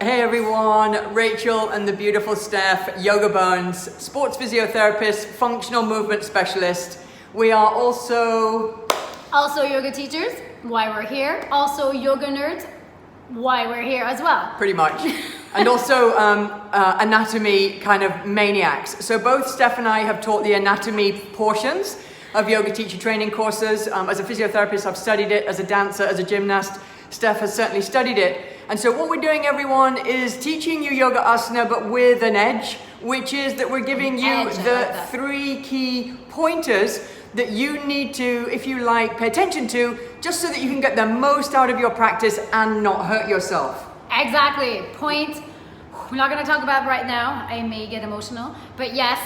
Hey everyone, Rachel and the beautiful Stef, yogabones, sports physiotherapist, functional movement specialist. We are also yoga teachers, why we're here. Also yoga nerds, why we're here as well. Pretty much. And also anatomy kind of maniacs. So both Stef and I have taught the anatomy portions of yoga teacher training courses. As a physiotherapist, I've studied it. As a dancer, as a gymnast, Stef has certainly studied it. And so what we're doing, everyone, is teaching you yoga asana, but with an edge, which is that we're giving you the 3 key pointers that you need to, if you like, pay attention to, just so that you can get the most out of your practice and not hurt yourself. Exactly. Point. We're not going to talk about right now. I may get emotional, but yes.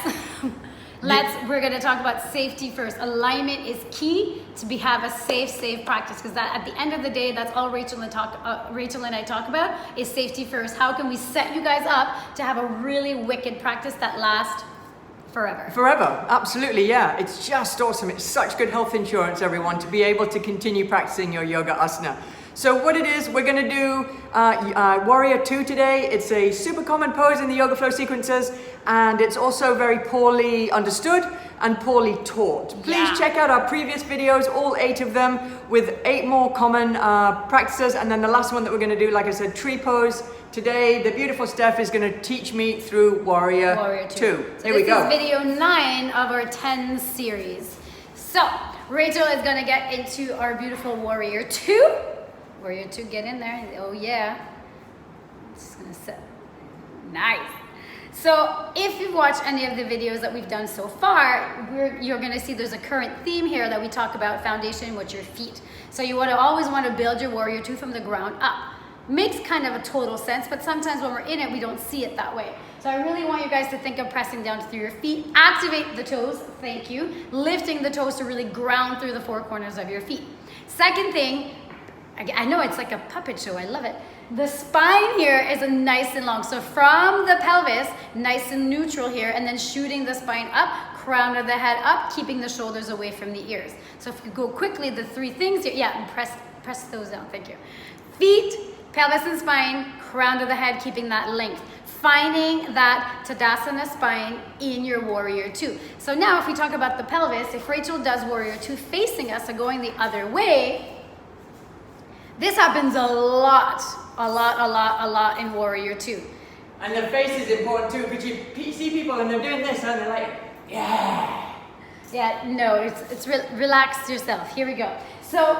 We're going to talk about safety first. Alignment is key to have a safe practice, because that at the end of the day, that's all Rachel and I talk about is safety first. How can we set you guys up to have a really wicked practice that lasts forever? Forever, absolutely, yeah. It's just awesome. It's such good health insurance, everyone, to be able to continue practicing your yoga asana. So what it is, we're going to do Warrior 2 today. It's a super common pose in the yoga flow sequences, and it's also very poorly understood and poorly taught. Please check out our previous videos, all 8 of them, with 8 more common practices, and then the last one that we're going to do, like I said, tree pose. Today, the beautiful Stef is going to teach me through Warrior 2. So Here we go. This is video 9 of our 10 series. So Rachel is going to get into our beautiful Warrior 2. Warrior 2, get in there. Oh yeah. Just gonna set. Nice. So if you've watched any of the videos that we've done so far, you're gonna see there's a current theme here that we talk about foundation with your feet. So you always want to build your Warrior 2 from the ground up. Makes kind of a total sense, but sometimes when we're in it, we don't see it that way. So I really want you guys to think of pressing down through your feet. Activate the toes, thank you. Lifting the toes to really ground through the 4 corners of your feet. Second thing, I know it's like a puppet show, I love it. The spine here is nice and long. So from the pelvis, nice and neutral here, and then shooting the spine up, crown of the head up, keeping the shoulders away from the ears. So if you go quickly, the 3 things here, and press those down, thank you. Feet, pelvis and spine, crown of the head, keeping that length. Finding that Tadasana spine in your Warrior 2. So now if we talk about the pelvis, if Rachel does Warrior 2 facing us, so going the other way, this happens a lot in Warrior 2. And the face is important too, because you see people and they're doing this and they're like, yeah. Yeah, no, it's relax yourself. Here we go. So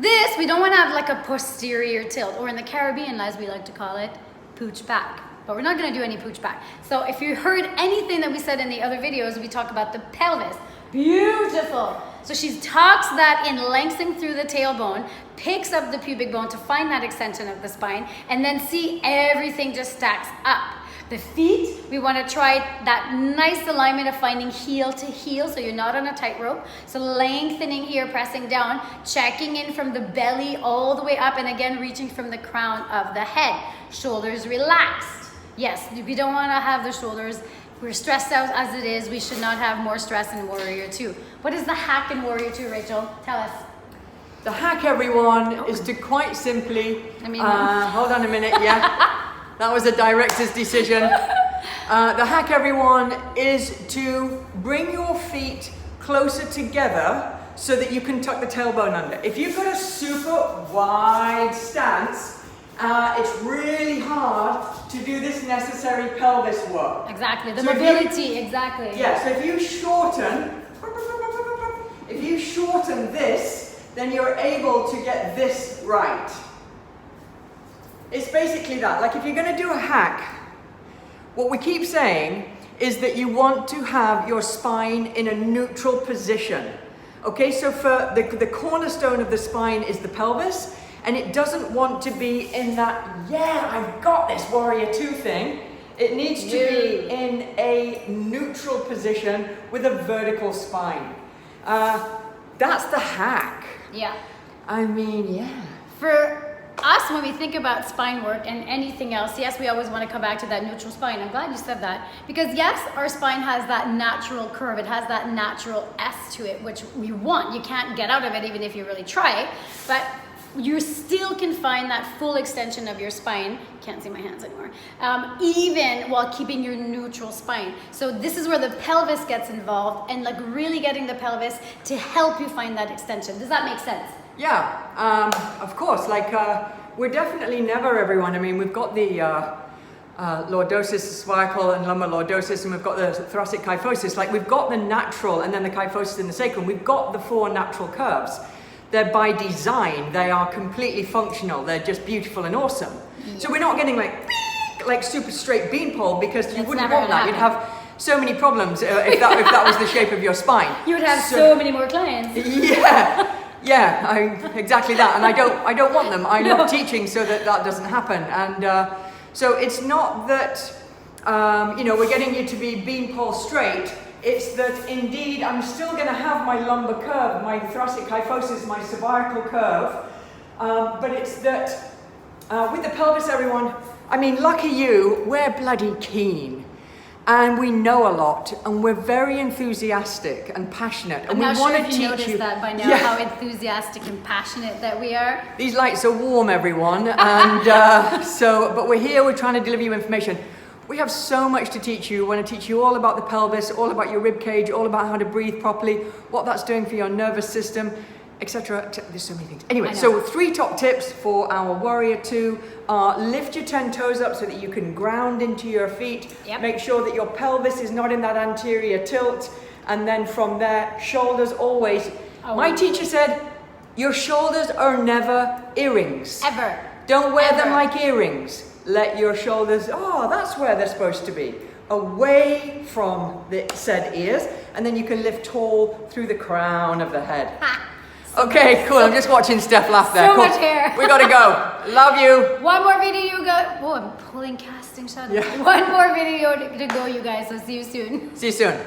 this, we don't want to have like a posterior tilt, or in the Caribbean, as we like to call it, pooch back. But we're not going to do any pooch back. So if you heard anything that we said in the other videos, we talk about the pelvis. Beautiful. So she talks that in, lengthening through the tailbone, picks up the pubic bone to find that extension of the spine, and then see everything just stacks up. The feet, we want to try that nice alignment of finding heel to heel, so you're not on a tightrope. So lengthening here, pressing down, checking in from the belly all the way up, and again reaching from the crown of the head. Shoulders relaxed. Yes, we don't want to have the shoulders. We're stressed out as it is. We should not have more stress in Warrior 2. What is the hack in Warrior 2, Rachel? Tell us. The hack, everyone, is to quite simply, hold on a minute, that was a director's decision. The hack, everyone, is to bring your feet closer together so that you can tuck the tailbone under. If you've got a super wide stance, it's really hard to do this necessary pelvis work. Exactly, the mobility, exactly. Yeah, so if you shorten this, then you're able to get this right. It's basically that. Like if you're going to do a hack, what we keep saying is that you want to have your spine in a neutral position. Okay, so for the cornerstone of the spine is the pelvis, and it doesn't want to be in that, I've got this Warrior 2 thing. It needs to be in a neutral position with a vertical spine. That's the hack. Yeah. I mean, yeah. For us, when we think about spine work and anything else, yes, we always want to come back to that neutral spine. I'm glad you said that, because yes, our spine has that natural curve. It has that natural S to it, which we want. You can't get out of it even if you really try. But you still can find that full extension of your spine. Can't see my hands anymore. Even while keeping your neutral spine. So this is where the pelvis gets involved, and like really getting the pelvis to help you find that extension. Does that make sense? Yeah, of course. Like we're definitely never everyone. I mean, we've got the lordosis cervical and lumbar lordosis, and we've got the thoracic kyphosis. Like we've got the natural and then the kyphosis in the sacrum. We've got the 4 natural curves. They're by design. They are completely functional. They're just beautiful and awesome. Yes. So we're not getting like super straight beanpole, because you That's wouldn't never want that. gonna You'd have so many problems if that was the shape of your spine. You would have so many more clients. Yeah, exactly that. And I don't want them. I love teaching so that doesn't happen. And so it's not that we're getting you to be beanpole straight. It's that indeed I'm still going to have my lumbar curve, my thoracic kyphosis, my cervical curve, but it's that with the pelvis, everyone, I mean, lucky you, we're bloody keen, and we know a lot, and we're very enthusiastic and passionate, and I'm we not want sure to if you teach noticed you that by now, how enthusiastic and passionate that we are. These lights are warm, everyone, and but we're here, we're trying to deliver you information. We have so much to teach you. We want to teach you all about the pelvis, all about your rib cage, all about how to breathe properly, what that's doing for your nervous system, etc. There's so many things. Anyway, so 3 top tips for our Warrior 2 are: lift your 10 toes up so that you can ground into your feet. Yep. Make sure that your pelvis is not in that anterior tilt. And then from there, shoulders always. My teacher said, your shoulders are never earrings. Ever. Don't wear them Ever. like earrings. Let your shoulders, that's where they're supposed to be. Away from the said ears, and then you can lift tall through the crown of the head. Okay, cool. I'm just watching Steph laugh there. So Cool. much hair. We gotta go. Love you. One more video to go. Oh, I'm pulling casting shadows. Yeah. One more video to go, you guys. So see you soon. See you soon.